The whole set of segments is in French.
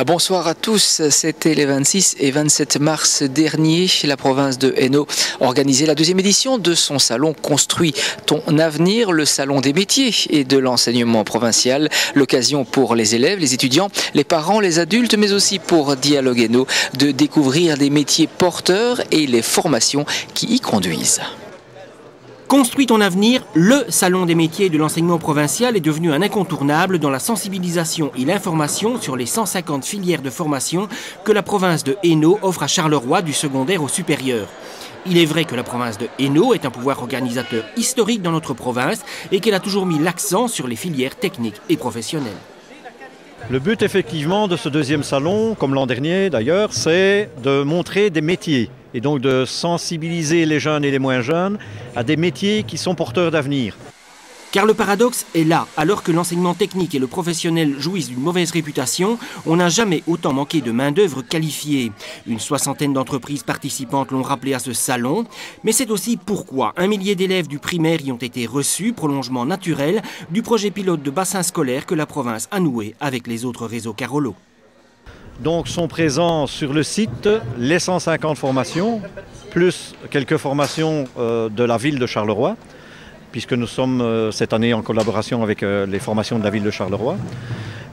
Bonsoir à tous, c'était les 26 et 27 mars dernier. La province de Hainaut organisait la deuxième édition de son salon Construis ton avenir, le salon des métiers et de l'enseignement provincial. L'occasion pour les élèves, les étudiants, les parents, les adultes, mais aussi pour Dialogue Hainaut de découvrir des métiers porteurs et les formations qui y conduisent. Construis ton avenir, le salon des métiers de l'enseignement provincial est devenu un incontournable dans la sensibilisation et l'information sur les 150 filières de formation que la province de Hainaut offre à Charleroi du secondaire au supérieur. Il est vrai que la province de Hainaut est un pouvoir organisateur historique dans notre province et qu'elle a toujours mis l'accent sur les filières techniques et professionnelles. Le but effectivement de ce deuxième salon, comme l'an dernier d'ailleurs, c'est de montrer des métiers et donc de sensibiliser les jeunes et les moins jeunes à des métiers qui sont porteurs d'avenir. Car le paradoxe est là, alors que l'enseignement technique et le professionnel jouissent d'une mauvaise réputation, on n'a jamais autant manqué de main-d'œuvre qualifiée. Une 60aine d'entreprises participantes l'ont rappelé à ce salon, mais c'est aussi pourquoi un millier d'élèves du primaire y ont été reçus, prolongement naturel du projet pilote de bassin scolaire que la province a noué avec les autres réseaux Carolo. Donc sont présents sur le site les 150 formations, plus quelques formations de la ville de Charleroi, puisque nous sommes cette année en collaboration avec les formations de la ville de Charleroi,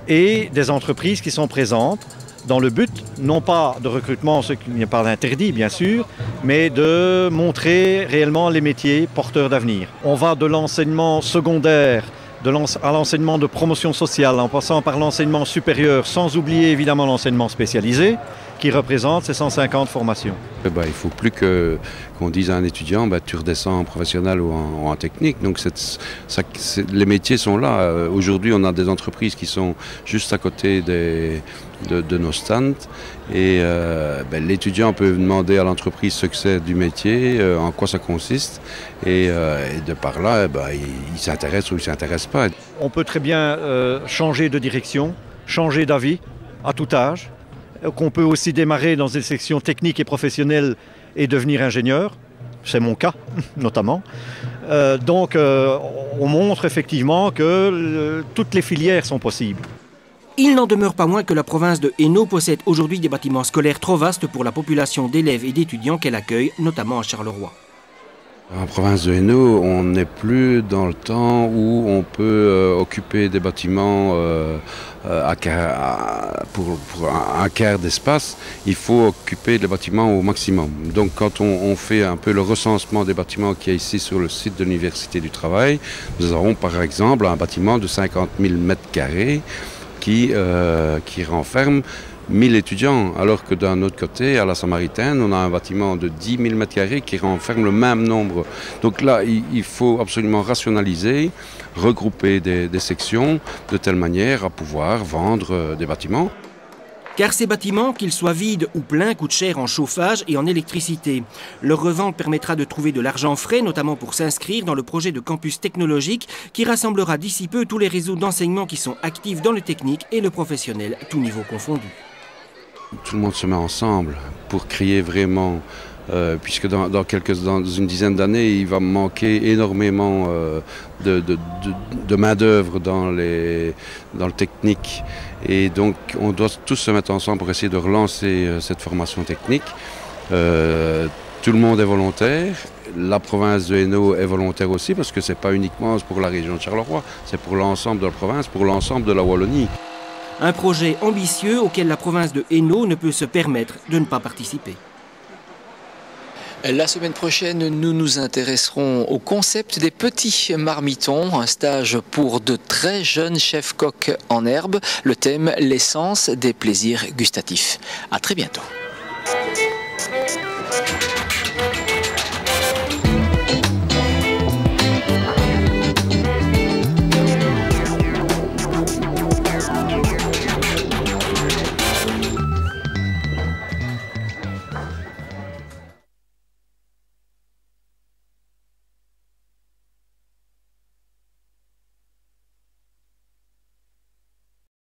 et des entreprises qui sont présentes dans le but, non pas de recrutement, ce qui n'est pas interdit bien sûr, mais de montrer réellement les métiers porteurs d'avenir. On va de l'enseignement secondaire à l'enseignement de promotion sociale, en passant par l'enseignement supérieur, sans oublier évidemment l'enseignement spécialisé, qui représente ces 150 formations. Il ne faut plus qu'on dise à un étudiant tu redescends en professionnel ou en technique. Donc les métiers sont là. Aujourd'hui, on a des entreprises qui sont juste à côté de nos stands. Et l'étudiant peut demander à l'entreprise ce que c'est du métier, en quoi ça consiste. Et de par là, il s'intéresse ou il ne s'intéresse pas. On peut très bien changer de direction, changer d'avis à tout âge. Qu'on peut aussi démarrer dans des sections techniques et professionnelles et devenir ingénieur. C'est mon cas, notamment. Donc, on montre effectivement que toutes les filières sont possibles. Il n'en demeure pas moins que la province de Hainaut possède aujourd'hui des bâtiments scolaires trop vastes pour la population d'élèves et d'étudiants qu'elle accueille, notamment à Charleroi. En province de Hainaut, on n'est plus dans le temps où on peut occuper des bâtiments pour un quart d'espace. Il faut occuper les bâtiments au maximum. Donc quand on fait un peu le recensement des bâtiments qui est ici sur le site de l'Université du Travail, nous avons par exemple un bâtiment de 50 000 m² qui renferme 1000 étudiants, alors que d'un autre côté, à la Samaritaine, on a un bâtiment de 10 000 m² qui renferme le même nombre. Donc là, il faut absolument rationaliser, regrouper des sections de telle manière à pouvoir vendre des bâtiments. Car ces bâtiments, qu'ils soient vides ou pleins, coûtent cher en chauffage et en électricité. Leur revente permettra de trouver de l'argent frais, notamment pour s'inscrire dans le projet de campus technologique qui rassemblera d'ici peu tous les réseaux d'enseignement qui sont actifs dans le technique et le professionnel, tous niveaux confondus. Tout le monde se met ensemble pour créer vraiment, puisque dans une dizaine d'années, il va manquer énormément de main-d'œuvre dans le technique. Et donc, on doit tous se mettre ensemble pour essayer de relancer cette formation technique. Tout le monde est volontaire. La province de Hainaut est volontaire aussi, parce que ce n'est pas uniquement pour la région de Charleroi, c'est pour l'ensemble de la province, pour l'ensemble de la Wallonie. Un projet ambitieux auquel la province de Hainaut ne peut se permettre de ne pas participer. La semaine prochaine, nous nous intéresserons au concept des petits marmitons, un stage pour de très jeunes chefs-coqs en herbe. Le thème, l'essence des plaisirs gustatifs. À très bientôt.